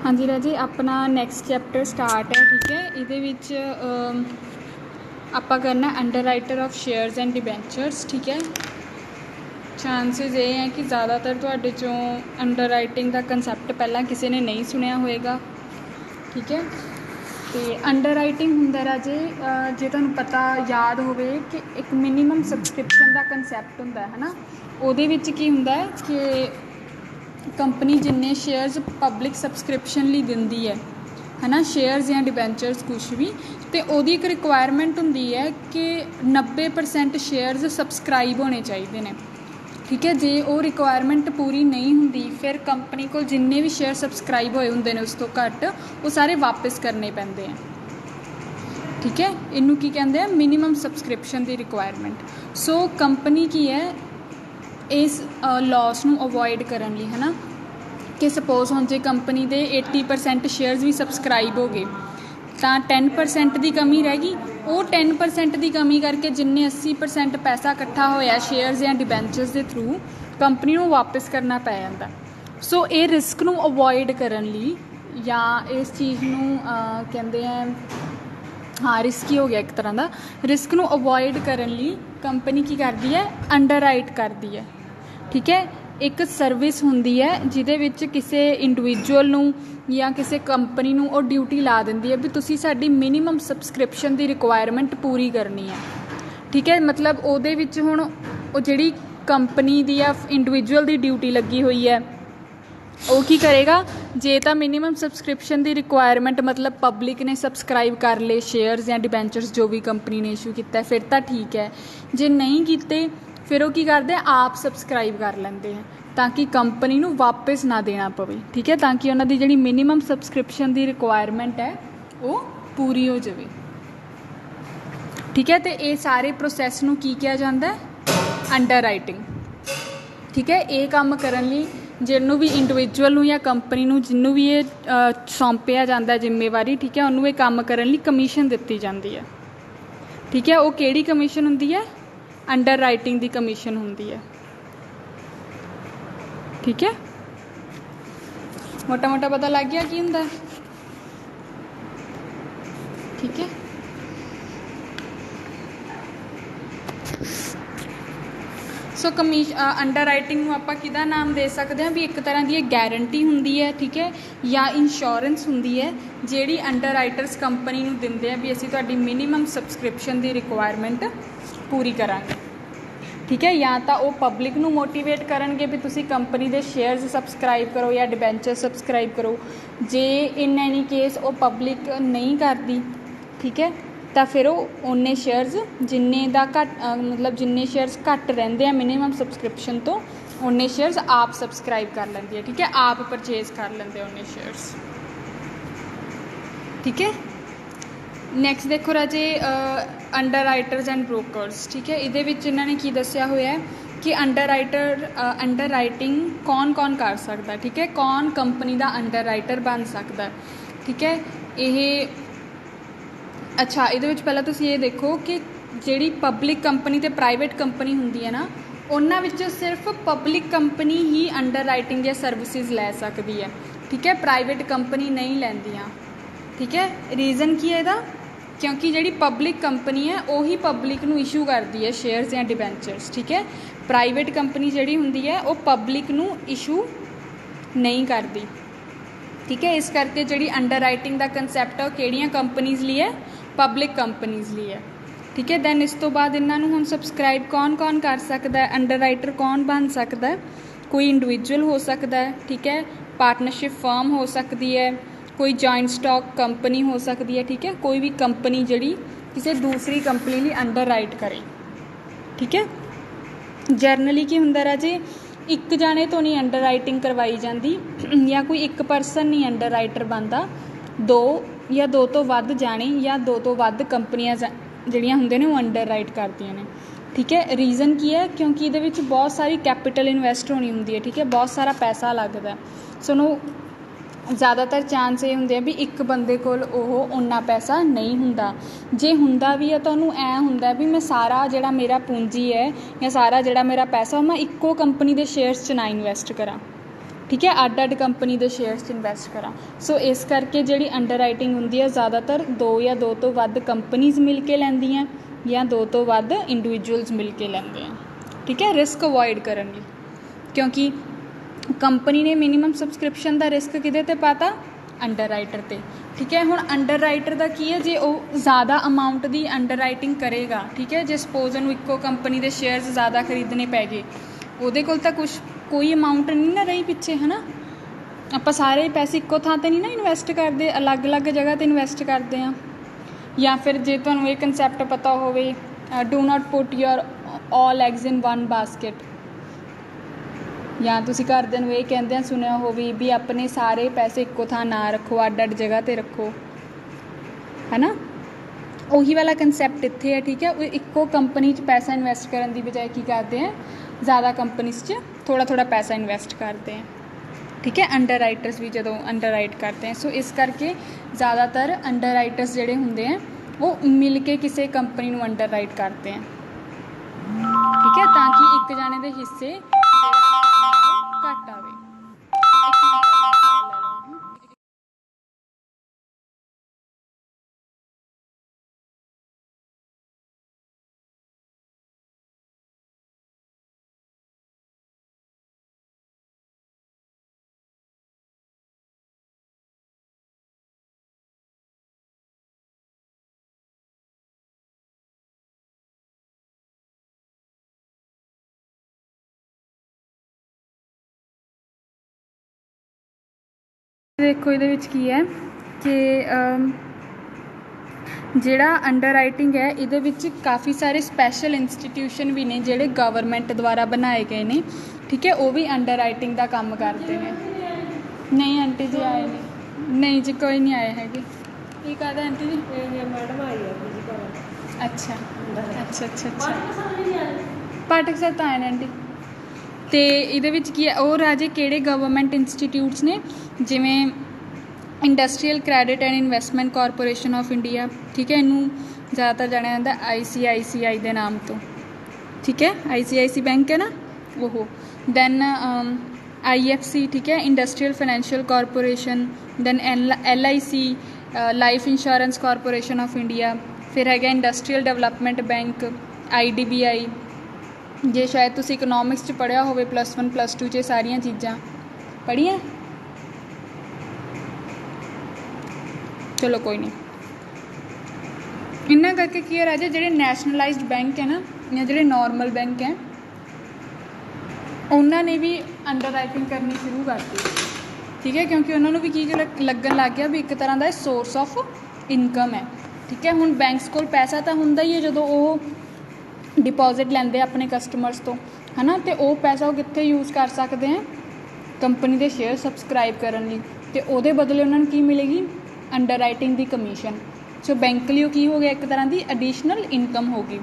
हाँ जी राजे, अपना next chapter start है। ठीक है, ये आपां करना underwriter of shares and debentures. ठीक है, चांसिस ये हैं कि ज़्यादातर तुहाडे चों अंडर राइटिंग का कंसैप्ट पहला किसी ने नहीं सुनिया होएगा। ठीक है, तो अंडर राइटिंग हुंदा राजे जे तुहानूं पता याद होवे कि एक मिनीमम सबसक्रिप्शन का कंसैप्ट हुंदा है ना। उहदे विच की हुंदा है कि कंपनी जिन्ने शेयरस पब्लिक सबसक्रिप्शन लिए दिंदी है ना, शेयरस या डिबेंचर्स कुछ भी, तो वो एक रिक्वायरमेंट होंदी है कि 90% शेयरस सबसक्राइब होने चाहिए ने। ठीक है, जे वो रिक्वायरमेंट पूरी नहीं होंदी फिर कंपनी को जिन्ने भी शेयर सबसक्राइब होए होंदे ने उस तो घट वो सारे वापस करने पैंदे हैं। ठीक है, इनू की कहते हैं मिनीमम सबसक्रिप्शन की रिक्वायरमेंट। सो कंपनी की है इस लॉस नू अवॉइड करने लिए, है ना, कि सपोज हम जे कंपनी के 80% शेयरस भी सबसक्राइब हो गए तो 10% की कमी रह गई। वो 10% की कमी करके जिन्ने 80% पैसा इकट्ठा होया शेयरस या डिबेंचर्स के थ्रू कंपनी को वापस करना पै जाता। सो ये रिस्क नू अवॉइड करने लिए या इस चीज़ नू कहते हैं, हाँ रिस्की हो गया एक तरह का, रिस्क नू अवॉइड करने लिए कंपनी की करती है अंडर राइट करती है। ठीक है, एक सर्विस होंदी है जिहदे विच किसी इंडिविजुअल नू या किसी कंपनी नू वो ड्यूटी ला दिंदी है भी तुसीं साडी मिनीमम सबसक्रिप्शन की रिक्वायरमेंट पूरी करनी है। ठीक है, मतलब उहदे विच हुण वो जिहड़ी कंपनी दी या इंडिविजुअल की ड्यूटी लगी हुई है वो की करेगा, जे तो मिनीमम सबसक्रिप्शन की रिक्वायरमेंट मतलब पब्लिक ने सबसक्राइब कर ले शेयरस या डिबेंचर्स जो भी कंपनी ने इशू किया फिर तो ठीक है, जे नहीं किते फिर वो की करते आप सबसक्राइब कर लेंगे हैं ताकि कंपनी नू वापस ना देना पवे। ठीक है, ताकि उन्होंने जी मिनीमम सबसक्रिप्शन की रिक्वायरमेंट है वो पूरी हो जाए। ठीक है, तो ये सारे प्रोसैस नू की किया जाता है अंडर राइटिंग। ठीक है, ये काम करने लिए जिन्हों भी इंडिविजुअल नू या कंपनी नू जिन्हों भी ये सौंपिया जाता है जिम्मेवारी, ठीक है, उन्होंने ये काम करने लिए कमीशन दी जाती है। ठीक है, वो केड़ी कमीशन होंदी है, अंडर राइटिंग की कमीशन होंदी है। ठीक है, मोटा मोटा पता लग गया की हुंदा है। ठीक है, सो अंडर राइटिंग आपां किहदा नाम दे सकते हैं भी एक तरह की गारंटी होंदी है। ठीक है, या इंश्योरेंस होंदी है जिहड़ी अंडर राइटर्स कंपनी नूं दिंदे हैं भी असीं तुहाडी मिनीमम सबसक्रिप्शन की रिक्वायरमेंट पूरी करांगे। ठीक है, या तो वो पब्लिक नूं मोटिवेट करनगे भी तुसीं कंपनी के शेयरस सबसक्राइब करो या डिबेंचर सबसक्राइब करो। जे इन एनी केस वो पब्लिक नहीं करती, ठीक है, तो फिर उन्ने शेयरस जिन्ने दा घट मतलब जिन्ने शेयरस घट रहिंदे हैं मिनीमम सबसक्रिप्शन तो उन्ने शेयरस आप सबसक्राइब कर लेंदी है। ठीक है, आप परचेज कर लेंदे उन्ने शेयरस। ठीक है, नैक्सट देखो राजे अंडर राइटर्स एंड ब्रोकर्स। ठीक है, ये इन्होंने की दसिया हुआ है कि अंडर राइटिंग कौन कौन कर सकता है। ठीक है, कौन कंपनी का अंडर राइटर बन सकता है। ठीक है, ये अच्छा ये पहला तुसीं ये देखो कि जिहड़ी पब्लिक कंपनी ते प्राइवेट कंपनी हुंदी है ना, उन्हां विचों सिर्फ public company he under writing the services लै सकदी है। ठीक है, प्राइवेट कंपनी नहीं लैंदियां। ठीक है, रीज़न की है इहदा, क्योंकि जिहड़ी पब्लिक कंपनी है वही पब्लिक नूं इशू करती है शेयरस या डिबेंचर्स। ठीक है, प्राइवेट कंपनी जिहड़ी हुंदी है वो पब्लिक नूं इशू नहीं करती। ठीक है, इस करके जिहड़ी अंडर राइटिंग का कंसैप्ट है वो किहड़ियां कंपनीज लिए है, पब्लिक कंपनीज लिए है। ठीक है, दैन इस तो बाद इन्हों हुण सबसक्राइब कौन कौन कर सकता है, अंडर राइटर कौन बन सकता है, कोई इंडिविजुअल हो सकता है। ठीक है, पार्टनरशिप फर्म हो सकती है, कोई जॉइंट स्टॉक कंपनी हो सकती है। ठीक है, कोई भी कंपनी जिहड़ी किसी दूसरी कंपनी लिए अंडर राइट करे। ठीक है, जरनली की हुंदा राजे एक जाने तो नहीं अंडर राइटिंग करवाई जाती या कोई एक परसन नहीं अंडर राइटर बनता, दो या दो तो वध जाने या दो तो वध कंपनियां जिहड़ियां हुंदियां ने वो अंडर राइट करदियां ने। ठीक है, रीज़न की है क्योंकि ये बहुत सारी कैपिटल इन्वैसट होनी होंदी है। ठीक है, बहुत सारा पैसा लगता है। सो ज़्यादातर चांस ये होंगे भी एक बंदे कोल उन्ना पैसा नहीं हुंदा, जे हुंदा भी है तो उन्होंने ऐ हुंदा भी मैं सारा जिहड़ा मेरा पूंजी है या सारा जिहड़ा मेरा पैसा मैं इक्को कंपनी के शेयरस च ना इन्वैसट करा। ठीक है, अड अड कंपनी के शेयर्स इन्वैसट करा। सो इस करके जिहड़ी अंडरराइटिंग हुंदी है ज़्यादातर दो या दो तो वध कंपनीज मिल के लैंदियां या दो तो वध इंडिविजुअल्स मिल के लैंदे हैं। ठीक है, रिस्क अवॉइड करन लई, क्योंकि कंपनी ने मिनीमम सबसक्रिप्शन का रिस्क किहदे ते पाता, अंडरराइटर ते। ठीक है, हुण अंडरराइटर का की है, जे वो ज़्यादा अमाउंट की अंडरराइटिंग करेगा, ठीक है, जे सपोज उन्होंने इक्को कंपनी के शेयर्स ज़्यादा खरीदने पै गए, उहदे कोल तां कुछ कोई अमाउंट नहीं ना रही पिछे, है ना। आपां सारे पैसे इक्को थां ते नहीं ना इन्वैसट करते, अलग अलग जगह ते इन्वैसट करते हैं। या फिर जे तुहानूं ये कंसैप्ट पता होवे, do not put your all eggs in one basket, या तुसीं घरदिआं नूं ये कहंदिआं सुनिया होवे भी अपने सारे पैसे इक्को थां ना रखो, अड अड जगह ते रखो, है ना। उही वाला कंसैप्ट इत्थे है। ठीक है, इक्को कंपनी च पैसा इन्वैसट करन दी बजाय की करते हैं, ज़्यादा कंपनीज च थोड़ा थोड़ा पैसा इन्वैसट करते हैं। ठीक है, अंडर राइटर्स भी जो अंडर राइट करते हैं। सो इस करके ज़्यादातर अंडर राइटर्स जोड़े होंगे हैं वो मिल के किसी कंपनी को अंडर राइट करते हैं। ठीक है, ताकि एक जाने के हिस्से घट आवे। देखो ये की है कि जिहड़ा अंडर राइटिंग है ये काफ़ी सारे स्पैशल इंस्टीट्यूशन भी ने जिहड़े गवर्नमेंट द्वारा बनाए गए ने। ठीक है, वो भी अंडर राइटिंग का काम करते हैं। नहीं आंटी जी आए नहीं जी, कोई नहीं आए है। की कहते आंटी जी? मैडम आई है। अच्छा अच्छा अच्छा अच्छा, पाठक सर तो आए ने आंटी। तो ये की है और राजे किहड़े गवर्नमेंट इंस्टीट्यूट्स ने, जिमें industrial credit and investment corporation of India. ठीक है, इनू ज़्यादातर जाना जाता है ICICI के नाम तो। ठीक है, ICICI बैंक है ना वो। दैन IFC, ठीक है, industrial financial corporation. Then LIC, life insurance corporation of India. फिर है इंडस्ट्रियल डेवलपमेंट बैंक IDBI। जे शायद तुसी इकनॉमिक्स पढ़िया हो +1 +2 च सारिया चीज़ां पढ़िया। चलो कोई नहीं, इन्ना करके की है राजे ਜਿਹੜੇ नैशनलाइज्ड बैंक है ना या ਜਿਹੜੇ नॉर्मल बैंक है उन्होंने भी अंडर राइटिंग करनी शुरू कर दी। ठीक है, क्योंकि उन्होंने भी की लगन लग गया भी एक तरह का सोर्स ऑफ इनकम है। ठीक है, हुण बैंक्स कोल पैसा तो हुंदा ही है जो वो डिपॉजिट लैंदे अपने कस्टमर्स तो, है ना। तो वो पैसा वो कित्थे यूज़ कर सकते हैं, कंपनी के शेयर सबसक्राइब करने लई, तो वो बदले उन्होंने की मिलेगी, अंडर राइटिंग की कमीशन। सो बैंक लिए की हो गया एक तरह की एडिशनल इनकम होगी।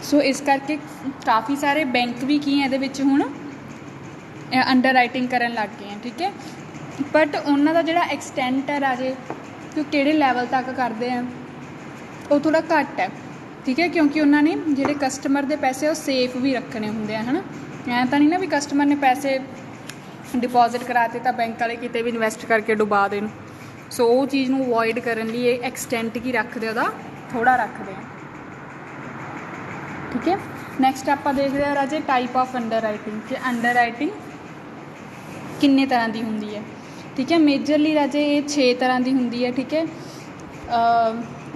सो इस करके काफ़ी सारे बैंक भी की ये हुण अंडर राइटिंग करन लग गए हैं। ठीक है, बट उन्हों का जोड़ा एक्सटेंट है राजे कि किहड़े लैवल तक करते हैं वो थोड़ा घट है। ठीक है, क्योंकि उन्होंने जोड़े कस्टमर के पैसे वो सेफ भी रखने होंगे, है ना। ऐ तो नहीं ना भी कस्टमर ने पैसे डिपॉजिट कराते तो बैंक वाले किते भी इन्वैसट करके डुबा देन। सो वो चीज़ को अवॉइड करने लिए एक्सटेंट की रखते वह थोड़ा रखते हैं। ठीक है, नैक्सट आप देखते हैं राजे टाइप ऑफ अंडर राइटिंग कि अंडर राइटिंग किन्ने तरह की होंगी है। ठीक है, मेजरली राजे ये 6 तरह की होंगी है। ठीक है,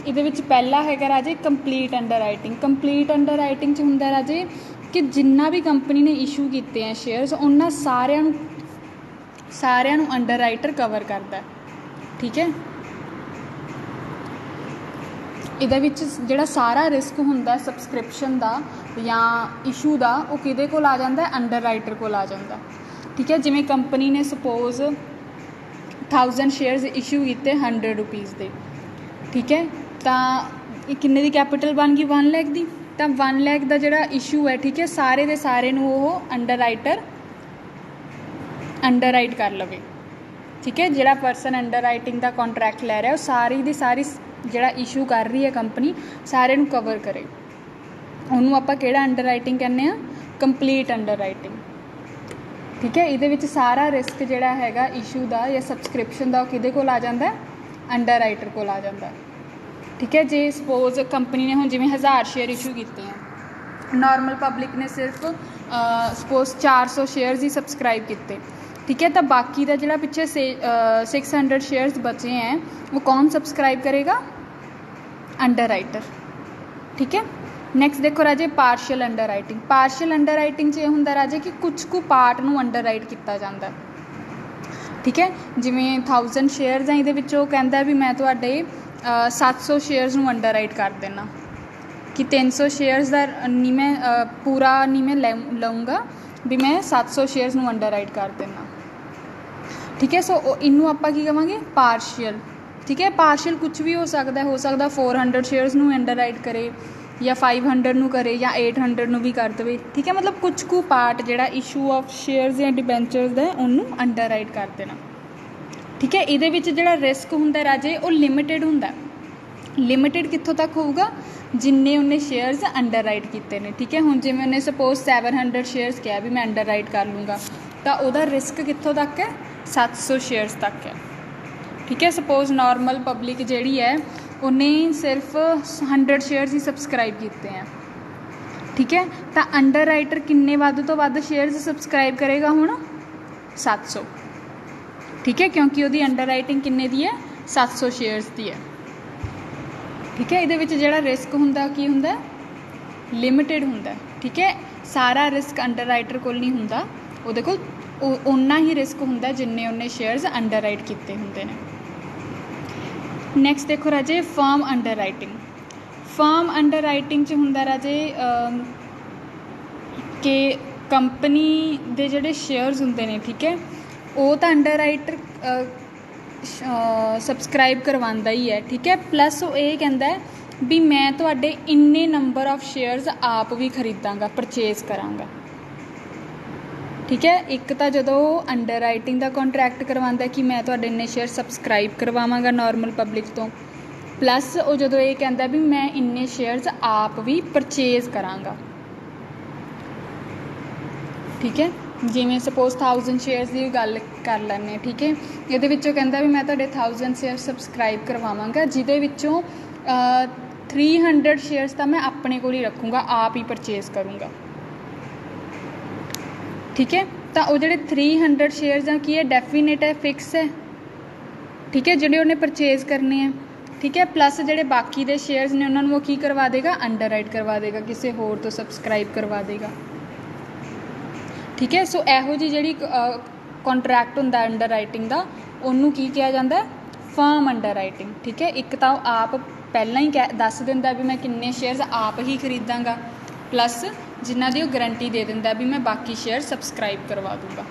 ये पहला है राजे complete underwriting. Complete underwriting च होंदा राजे कि जिन्ना भी कंपनी ने इशू किए हैं शेयर्स उन्होंने सारिਆਂ ਨੂੰ अंडर राइटर कवर करता है। ठीक है, ये जोड़ा सारा रिस्क होंदा सबसक्रिप्शन का या इशू का वो किहदे कोल आ जाता है, अंडर राइटर कोल आ जाता। ठीक है, जिमें कंपनी ने सपोज 1000 शेयर्स इशू किए 100 रुपीज़ के। ठीक है, तो किन्ने दी कैपिटल बन गई 1 लाख की, तो 1 लाख का जोड़ा इशू है। ठीक है, सारे दे सारे वो अंडर राइट कर लवे। ठीक है, जिहड़ा परसन अंडर राइटिंग का कॉन्ट्रैक्ट लै रहा है सारी दी सारी जिहड़ा इशू कर रही है कंपनी सारे नूं कवर करे। उन्होंने आपां किहड़ा अंडर राइटिंग कहने आ, कंप्लीट अंडर राइटिंग। ठीक है। ये सारा रिस्क जोड़ा है इशू का या सबसक्रिप्शन का कि आ जाता है, अंडर राइटर को आ जाता है। ठीक है। जे सपोज कंपनी ने हुण जिवें 1000 शेयर इशू किए हैं, नॉर्मल पब्लिक ने सिर्फ सपोज 400 शेयर्स ही सबसक्राइब किए, ठीक है। तो बाकी का जो पिछे 600 शेयर्स बचे हैं वो कौन सबसक्राइब करेगा? Underwriter. ठीक है। नैक्सट देखो राजे partial underwriting. Partial underwriting च होंदा राजे कि कुछ कु पार्ट नूं अंडर राइट किया जाता है। ठीक है। जिवें 1000 शेयर्स हैं, ये कहता भी मैं तुहाडे 700 शेयर्स नूं अंडर राइट कर देना, कि 300 शेयर्स का नहीं मैं पूरा नहीं मैं लऊँगा, भी मैं 700 शेयर्स नूं अंडर राइट कर देना। ठीक है। सो इनू आपां की कहांगे? पार्शियल। ठीक है। पार्शियल कुछ भी हो सकता है, 400 शेयर्स नूं अंडर राइट करे या 500 नूं करे या 800 नूं भी कर दे। ठीक है। मतलब कुछ कु पार्ट जिहड़ा इशू ऑफ शेयर्स या डिबेंचर्स दा उन्नू अंडर राइट कर देना। ठीक है। ये जिहड़ा रिस्क हुंदा राजे वो लिमिटेड हुंदा। लिमिटेड कित्थों तक होगा? जिन्ने उन्हें शेयर्स अंडर राइट किए हैं। ठीक है। हुण जिवें उन्हें सपोज 700 शेयर्स कहा भी मैं अंडर राइट कर लूँगा, तो वह रिस्क कित्थों तक है? 700 शेयर्स तक है। ठीक है। सपोज नॉर्मल पब्लिक जिहड़ी है उन्हें सिर्फ 100 शेयर्स ही सबसक्राइब किए हैं। ठीक है। तो अंडर राइटर किन्ने वध तो वध शेयर्स सबसक्राइब करेगा? हुण 700। ठीक है। क्योंकि वो अंडर राइटिंग किन्ने दी है? 700 शेयर्स की है। ठीक है। ये जिहड़ा रिस्क हुंदा की हुंदा? लिमिटेड हुंदा। ठीक है। सारा रिस्क अंडर राइटर कोल नहीं हुंदा, उहदे कोल उन्ना ही रिस्क हुंदा जिन्ने उन्ने शेयर्स अंडर राइट किए हुंदे ने। नैक्सट देखो राजे firm underwriting. Firm underwriting च हुंदा राजे कि कंपनी दे जिहड़े शेयर्स हुंदे ने, ठीक है, वो तो अंडर राइटर सबसक्राइब करवांदा ही है। ठीक है। प्लस वो ये कहता है भी मैं तुहाडे इन्ने नंबर ऑफ शेयर्स आप भी खरीदांगा, परचेज करांगा। ठीक है। एक तो जो अंडर राइटिंग का कॉन्ट्रैक्ट करवांदा कि मैं तुहाडे इन्ने शेयर सबसक्राइब करवावांगा नॉर्मल पब्लिक तो, प्लस वो जो ये कहता भी मैं इन्ने शेयर्स आप भी परचेज करांगा। ठीक है। जिमें सपोज 1000 शेयर्स की गल कर लैंने। ठीक है। ये कहता भी मैं तुहाडे 1000 शेयर सबसक्राइब करवावांगा, जिहदे विचों 300 शेयर्स तो मैं अपने को ही रखूँगा, आप ही परचेज करूँगा। ठीक है। तो वो जो 300 शेयर्स हैं की है? डेफिनेट है, फिक्स है। ठीक है। जिहड़े उन्हें परचेज करने हैं। ठीक है। प्लस जिहड़े बाकी दे शेयर्स ने उन्होंने वो की करवा देगा? अंडर राइट करवा देगा, किसी होर तो सबसक्राइब करवा देगा। ठीक है। सो इहो जी जिहड़ी कॉन्ट्रैक्ट हुंदा अंडर राइटिंग का, उन्होंने की कहा जाता है? Firm under writing. ठीक है। एक तो आप पहला ही दस दिंदा भी मैं किन्ने शेयर्स आप ही खरीदांगा, प्लस जिन्हां दी गारंटी दे दिंदा भी मैं बाकी शेयर सबसक्राइब करवा दूँगा।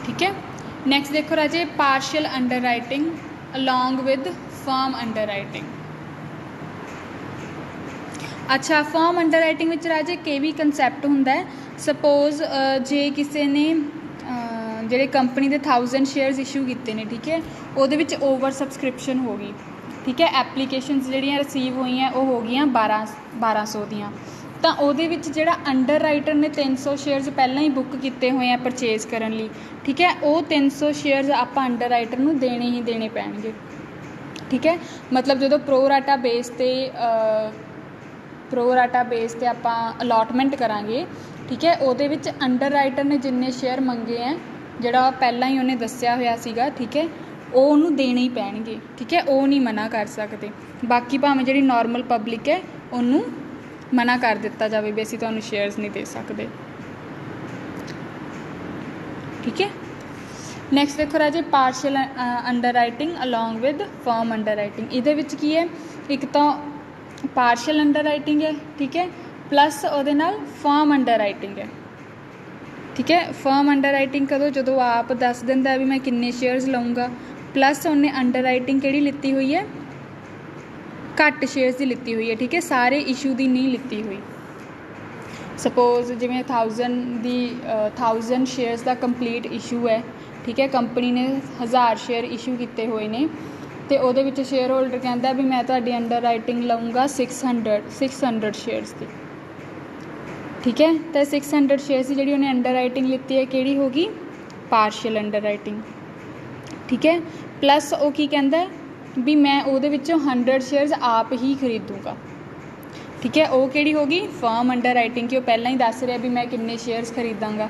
ठीक है। नैक्सट देखो राजे partial underwriting along with firm underwriting. अच्छा, फर्म अंडर राइटिंग में राजे के भी कंसैप्ट हुंदा है। सपोज जे किसी ने जिहड़े कंपनी के 1000 शेयर्स इशू किए हैं, ठीक है, वो ओवर सबसक्रिप्शन हो गई। ठीक है। एप्लीकेशनस जिहड़ियां रिसीव हुई हैं वो हो गई 1200 दियाँ। तो वो जिहड़ा अंडर राइटर ने 300 शेयर्स पहले ही बुक किए हुए हैं परचेज करने लई। ठीक है। वो 300 शेयर्स आप अंडर राइटर नूं देने ही देने पैणगे। ठीक है। मतलब जो प्रो राटा बेस ते आपां अलॉटमेंट करांगे, ठीक है, वो अंडर राइटर ने जिन्ने शेयर मंगे हैं, जिहड़ा पहला ही उन्हें दस्सिया होया सीगा, ठीक है, वो उन्होंने देने ही पैणगे। ठीक है। वो नहीं मना कर सकते। बाकी भावें जिहड़ी नॉर्मल पब्लिक है उन्होंने मना कर दिता जाए भी असीं तुहानूं शेयर्स नहीं दे सकते। ठीक है। नैक्सट देखो राजे partial underwriting along with firm underwriting. ये की है? एक तो पार्शियल अंडर राइटिंग है, ठीक है, प्लस ਉਹਦੇ ਨਾਲ फर्म अंडर राइटिंग है। ठीक है। फर्म अंडर राइटिंग कदों? जो आप दस दिंदा भी मैं किन्ने शेयर्स लऊँगा, प्लस उन्हें अंडर राइटिंग किहड़ी लित्ती हुई है? घट शेयर्स की लित्ती हुई है। ठीक है। सारे इशू की नहीं लित्ती हुई। सपोज जिवें 1000 शेयर्स का कंप्लीट इशू है, ठीक है, कंपनी ने 1000 शेयर इशू किए हुए हैं, तो वो शेयर होल्डर कहता भी मैं तुहाडी अंडर राइटिंग लऊँगा 600 शेयर्स की। ठीक है। तो 600 शेयर्स की जी उन्हें अंडर राइटिंग लीती है कि होगी पार्शियल अंडर राइटिंग, ठीक है। प्लस वो की कहता भी मैं वो 100 शेयर्स आप ही खरीदूँगा, ठीक है। वो कि होगी फर्म अंडर राइटिंग कि वो पहला ही दस रहा भी मैं किन्ने शेयर्स खरीदांगा,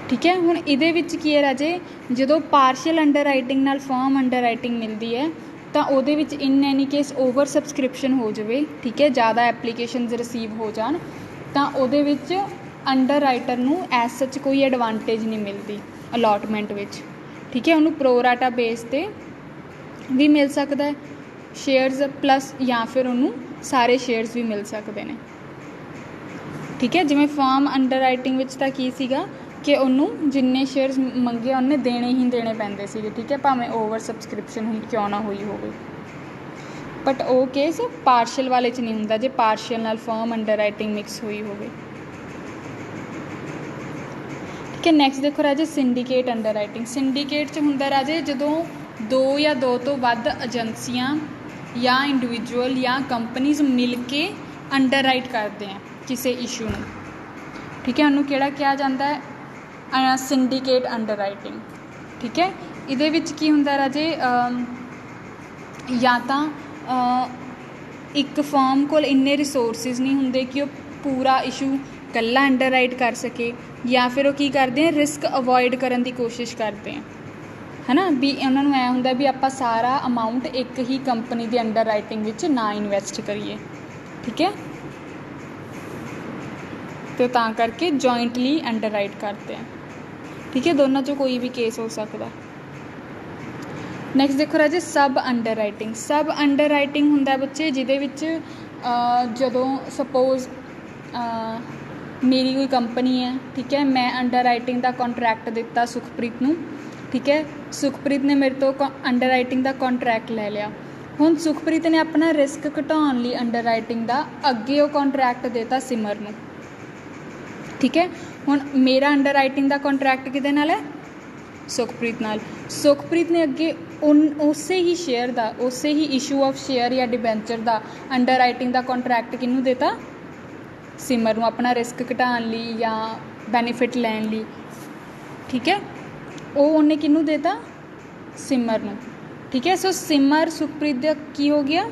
ठीक है। हुण इहदे विच की है राजे जो पार्शियल अंडर राइटिंग नाल फर्म अंडर राइटिंग मिलती है तो वो in any case over subscription हो जाए, ठीक है, ज़्यादा एप्लीकेशनस रिसीव हो जान तो वो अंडर राइटर नूं एज सच कोई एडवांटेज नहीं मिलती अलॉटमेंट विच, ठीक है। उन्होंने प्रोराटा बेस पे भी मिल सकता है शेयर्स प्लस या फिर उन्होंने सारे शेयर्स भी मिल सकते हैं, ठीक है। जिमें फर्म अंडर राइटिंग विच तां की सीगा कि उन्होंने जिन्ने शेयर्स मंगे उन्हें देने ही देने पैंदे सीगे, ठीक है, भावें ओवर सबसक्रिप्शन क्यों ना हुई होवे। बट वो केस पार्शियल वाले च नहीं हुंदा जे पार्शियल नाल फर्म अंडर राइटिंग मिक्स हुई होवे, ठीक है। नैक्सट देखो राजे सिंडीकेट अंडर राइटिंग। सिंडीकेट च हुंदा राजे जदों दो या दो तो वध एजेंसियां या इंडिविजुअल या कंपनीज मिल के अंडर राइट करते हैं किसी इशू में, ठीक है। उन्होंने केड़ा कहा जाता है सिंडीकेट अंडर राइटिंग, ठीक है। इहदे विच की हुंदा राजे या तो एक फर्म को इन्ने रिसोर्सिस नहीं होंगे कि वो पूरा इशू कल्ला अंडर राइट कर सके, या फिर वो की करते हैं रिस्क अवॉइड करने की कोशिश करते हैं, है ना, भी उन्होंने ऐ होंदा भी आपां सारा अमाउंट एक ही कंपनी की अंडर राइटिंग विच ना इन्वैसट करिए, ठीक है। तो तां करके जॉइंटली अंडर राइट करते हैं, ठीक है। दोनों चो कोई भी केस हो सकता। नैक्सट देखो राजे सब अंडर राइटिंग। सब अंडर राइटिंग हुंदा बच्चे जिहदे विच जदों सपोज मेरी कोई कंपनी है, ठीक है, मैं अंडर राइटिंग का कॉन्ट्रैक्ट दिता सुखप्रीत नूं, ठीक है। सुखप्रीत ने मेरे तो अंडर राइटिंग का कॉन्ट्रैक्ट ले लिया। हुण सुखप्रीत ने अपना रिस्क घटाउण लई अंडर राइटिंग का अगे वो कॉन्ट्रैक्ट देता सिमर नूं, ठीक है। हुण मेरा अंडर राइटिंग का कॉन्ट्रैक्ट किहदे नाल है सुखप्रीत नाल। सुखप्रीत ने अगे उसे ही शेयर का उसे ही इशू ऑफ शेयर या डिबेंचर का अंडर राइटिंग का कॉन्ट्रैक्ट किनू देता सिमर नूं अपना रिस्क घटाउण लई या बैनीफिट लैण लई, ठीक है। वो उन्हें किनू देता सिमर नूं, ठीक है। सो सिमर सुखप्रीत का की हो गया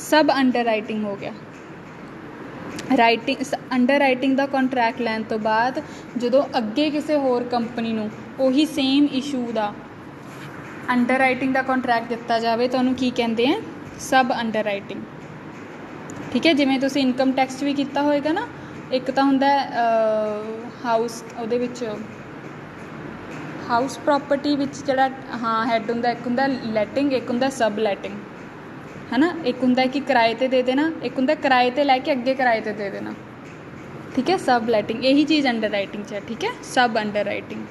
सब अंडर राइटिंग हो गया। राइटिंग अंडर राइटिंग का कॉन्ट्रैक्ट लैन तो बाद जो अगे किसी होर कंपनी नूं उही सेम इशू का अंडर राइटिंग का कॉन्ट्रैक्ट दिता जाए तो उन्होंने की कहते हैं सब अंडर राइटिंग, ठीक है। जिमें तुसीं इनकम टैक्स भी किया होएगा ना, एक तो हुंदा हाउस उहदे विच हाउस प्रॉपर्टी विच जिहड़ा हाँ हैड हुंदा, एक हुंदा लैटिंग, एक हुंदा सब लैटिंग, है ना। एक हुंदा कि किराए ते दे देना, एक हुंदा किराए ते लैके अगे किराए ते दे देना, ठीक है। सब लैटिंग यही चीज़ अंडर राइटिंग च है, ठीक है। सब अंडर राइटिंग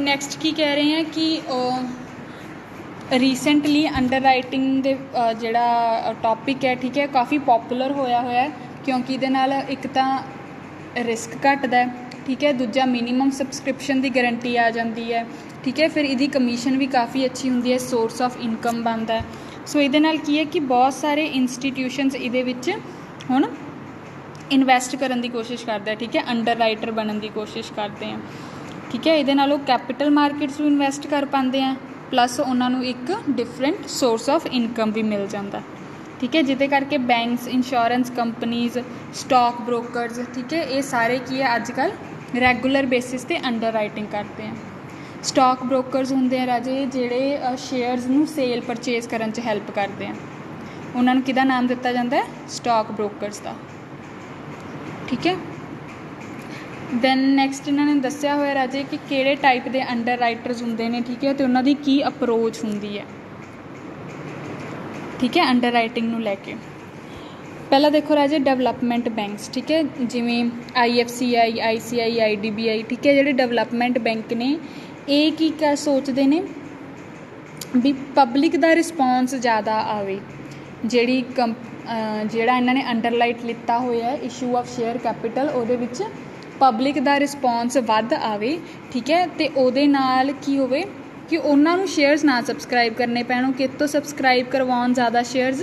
नैक्सट की कह रहे हैं कि रीसेंटली अंडर राइटिंग दे जिहड़ा टॉपिक है, ठीक है, काफ़ी पॉपूलर होया है क्योंकि इहदे नाल एक तो रिस्क घटदा है, ठीक है, दूजा मिनीमम सबसक्रिप्शन की गारंटी आ जाती है, ठीक है। फिर इहदी कमीशन भी काफ़ी अच्छी होंदी है, सोर्स ऑफ इनकम बनता है। सो इहदे नाल की है कि बहुत सारे इंस्टीट्यूशनस इहदे विच हुण इन्वैसट करने की कोशिश करते हैं, ठीक है, अंडर राइटर बनने की कोशिश करते हैं, ठीक है। इहदे नाल वो कैपिटल मार्केट्स में इन्वैसट कर पाते हैं प्लस उन्होंने एक डिफरेंट सोर्स ऑफ इनकम भी मिल जाता, ठीक है। जिहदे करके banks insurance companies stock brokers, ठीक है, ये सारे की है अजकल रैगूलर बेसिस पे अंडर राइटिंग करते हैं। स्टॉक ब्रोकर्स होंगे हैं राजे जिहड़े शेयर्स नूं सेल परचेज करने च हैल्प करते हैं, उन्होंने किहदा नाम दिता जाता है स्टॉक ब्रोकर्स का, ठीक है। दैन नैक्सट इन्होंने दस्सिया होया राजे कि किहड़े टाइप के अंडर राइटर्स होंदे ने, ठीक है, तो उन्होंने की अप्रोच होंदी है, ठीक है, अंडर राइटिंग नूं लैके। पहला देखो राजे डेवलपमेंट बैंक्स, ठीक है, जिमें IFCI ICI IDBI, ठीक है, जिहड़े डेवलपमेंट बैंक ने ये की क्या सोचते हैं भी पब्लिक का रिस्पॉन्स ज़्यादा आवे, जिहड़ी जिहड़ा इन्होंने अंडरलाइट लिता होया है इशू ऑफ शेयर कैपिटल उहदे विच पब्लिक का रिस्पॉन्स वध आवे, ठीक है, तो उहदे नाल की होवे कि उन्होंने शेयर्स ना सबसक्राइब करने पैण, कित तो सबसक्राइब करवाउण ज़्यादा शेयर्स,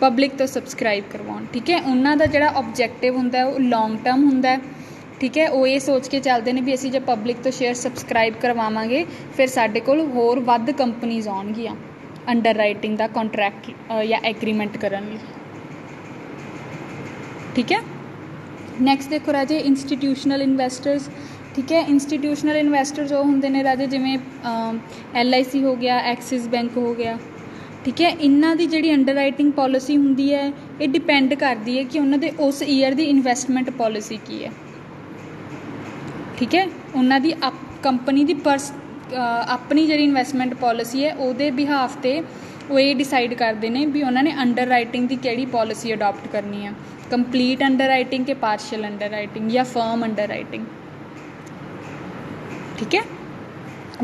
पब्लिक तो सबसक्राइब करवाउण। ठीक है, उन्हों का जिहड़ा ऑबजैक्टिव हुंदा है वो लॉन्ग टर्म हुंदा है। ठीक है, वो ये सोच के चलते हैं भी असीं जे पब्लिक तो शेयर सबसक्राइब करवावांगे फिर साडे कोल होर वध कंपनीज आउणगियां अंडर राइटिंग का कॉन्ट्रैक्ट या एग्रीमेंट करन लई। ठीक है, नैक्सट देखो राजे इंस्टीट्यूशनल इन्वैसटर्स। ठीक है, इंस्टीट्यूशनल इन्वैसटर्स वो होंदे ने राजे जिवें LIC हो गया, एक्सिस बैंक हो गया। ठीक है, इन्हां दी जिहड़ी अंडर राइटिंग पॉलिसी हुंदी है ये डिपेंड करती है कि उन्हां दे उस ईयर दी इन्वैसटमेंट पॉलिसी की है। ठीक है, उन्हां दी कंपनी दी अपनी जिहड़ी इन्वैसटमेंट पॉलिसी है उहदे बिहाफ ते वो ये डिसाइड करते हैं भी उन्होंने अंडर राइटिंग की किहड़ी पॉलिसी अडॉप्ट करनी है, कंप्लीट अंडर राइटिंग के पार्शियल अंडर राइटिंग या फर्म अंडर राइटिंग। ठीक है,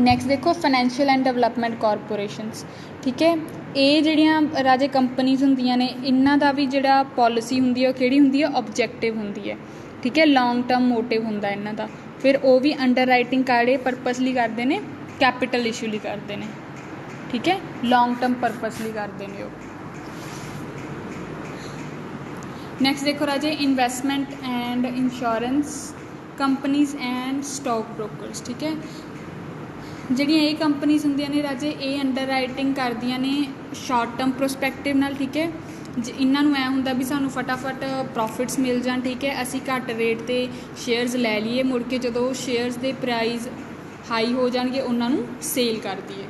नैक्सट देखो फाइनैंशियल एंड डेवलपमेंट कॉरपोरेशनस। ठीक है, ये जिहड़ियां राजे कंपनीज हुंदियां ने इन्हां दा भी जिहड़ा पॉलिसी हुंदी है वो किहड़ी हुंदी है, ऑबजैक्टिव हुंदी है। ठीक है, लॉन्ग टर्म मोटिव हुंदा इन्हां दा, फिर वो भी अंडर राइटिंग काड़े परपस लई करते हैं, कैपिटल इशू लई करते हैं। ठीक है, लॉन्ग टर्म परपस लई करते हैं। नैक्सट देखो राजे investment and insurance companies and stock brokers. ठीक है, जिहड़ियां ये कंपनीज हुंदियां ने राजे ये अंडर राइटिंग करदियां ने शॉर्ट टर्म प्रोस्पैक्टिव नाल। ठीक है, इन्हां नूं ऐ हुंदा भी सानूं फटाफट प्रॉफिट्स मिल जाण। ठीक है, असीं घੱਟ रेट ते शेयर्स लै लईए, मुड़ के जदों शेयर्स दे प्राइस हाई हो जाणगे उन्हां नूं सेल कर दईए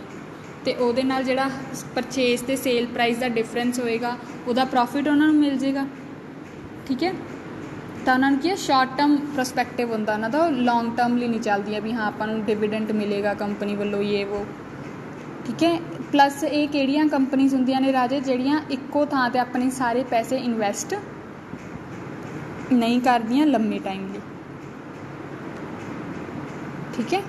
ते उहदे नाल जिहड़ा परचेज ते सेल प्राइस का डिफरेंस होएगा उहदा प्रॉफिट उन्हां नूं मिल जाएगा। ठीक है, तो उन्होंने की शॉर्ट टर्म प्रोस्पैक्टिव होंदा उन्हां दा, लॉन्ग टर्म लिए नहीं चलदी भी हाँ आपां नूं डिविडेंड मिलेगा कंपनी वालों ये वो। ठीक है, प्लस ये किहड़ियां कंपनीज हुंदियां ने राजे जिहड़ियां इक्को थां ते अपने सारे पैसे इन्वैसट नहीं करदियां लंबे टाइम लिए। ठीक है,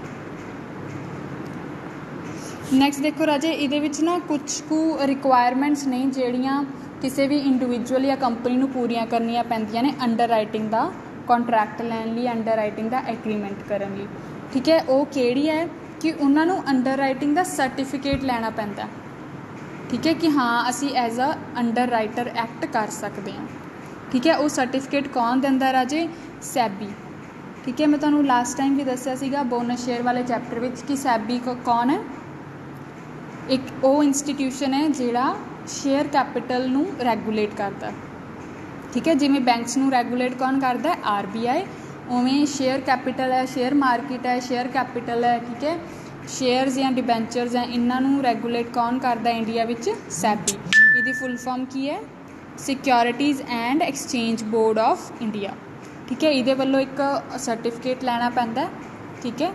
नैक्सट देखो राजे इहदे विच ना कुछ कु रिक्वायरमेंट्स ने जिहड़ियां किसी भी इंडिविजुअल या कंपनी नूं पूरियां करनियां पैंदियां ने अंडर राइटिंग का कॉन्ट्रैक्ट लैण लई, अंडर राइटिंग का एग्रीमेंट करन लई। ठीक है, वो किहड़ी है कि उन्हां नूं अंडर राइटिंग का सर्टिफिकेट लैना पैंदा। ठीक है, कि हाँ असी as a underwriter act कर सकते हैं। ठीक है, वो सर्टिफिकेट कौन दिंदा राजे, सैबी। ठीक है, मैं तुहानूं लास्ट टाइम भी दस्सिया सीगा बोनस शेयर वाले चैप्टर विच कि सैबी कौन है, एक वो इंस्टीट्यूशन है जिहड़ा शेयर कैपिटल नूं रैगूलेट करता। ठीक है, जिवें बैंक्स नूं रैगूलेट कौन करता है, RBI, उवें शेयर कैपिटल है, शेयर मार्केट है, शेयर कैपिटल है। ठीक है, शेयर्स या डिबेंचर्स हैं इन्हां नूं रैगूलेट कौन करता है इंडिया विच, सैबी। इहदी फुल फॉर्म की है, securities and exchange board of India. ठीक है, इहदे वल्लों एक सर्टिफिकेट लैना पैंदा है। ठीक है,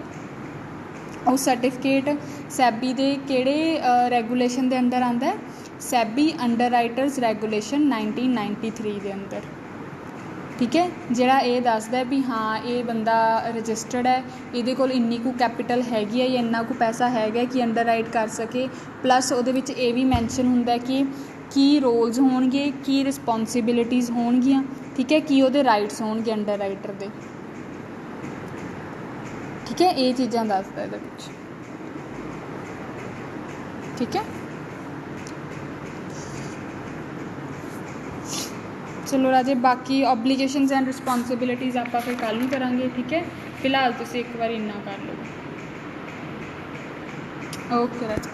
उस सर्टिफिकेट सैबी दे किहड़े रैगूलेशन दे अंदर आंदा है, सैबी अंडर राइटर्स रैगूलेशन 1993 के अंदर। ठीक है, जिहड़ा ये दसदा है भी हाँ ये बंदा रजिस्टर्ड है, इहदे कोल इन्नी कु कैपिटल हैगी है या इन्ना कु पैसा हैगा कि अंडर राइट कर सके। प्लस उहदे विच ये भी मैंशन हुंदा है कि की रोल्स होणगे, की रिस्पोंसिबिलिटीज़ होणगियां। ठीक है, की उहदे राइट्स होणगे अंडर राइटर दे। ठीक है, ये चीज़ां दसदा इहदे विच। ठीक है, चलो राजे बाकी ऑब्लीगेशनस एंड रिस्पोंसिबिलिटीज़ आप फिर कल ही करांगे। ठीक है, फिलहाल तुसीं एक बार इन्ना कर लो। ओके राजे।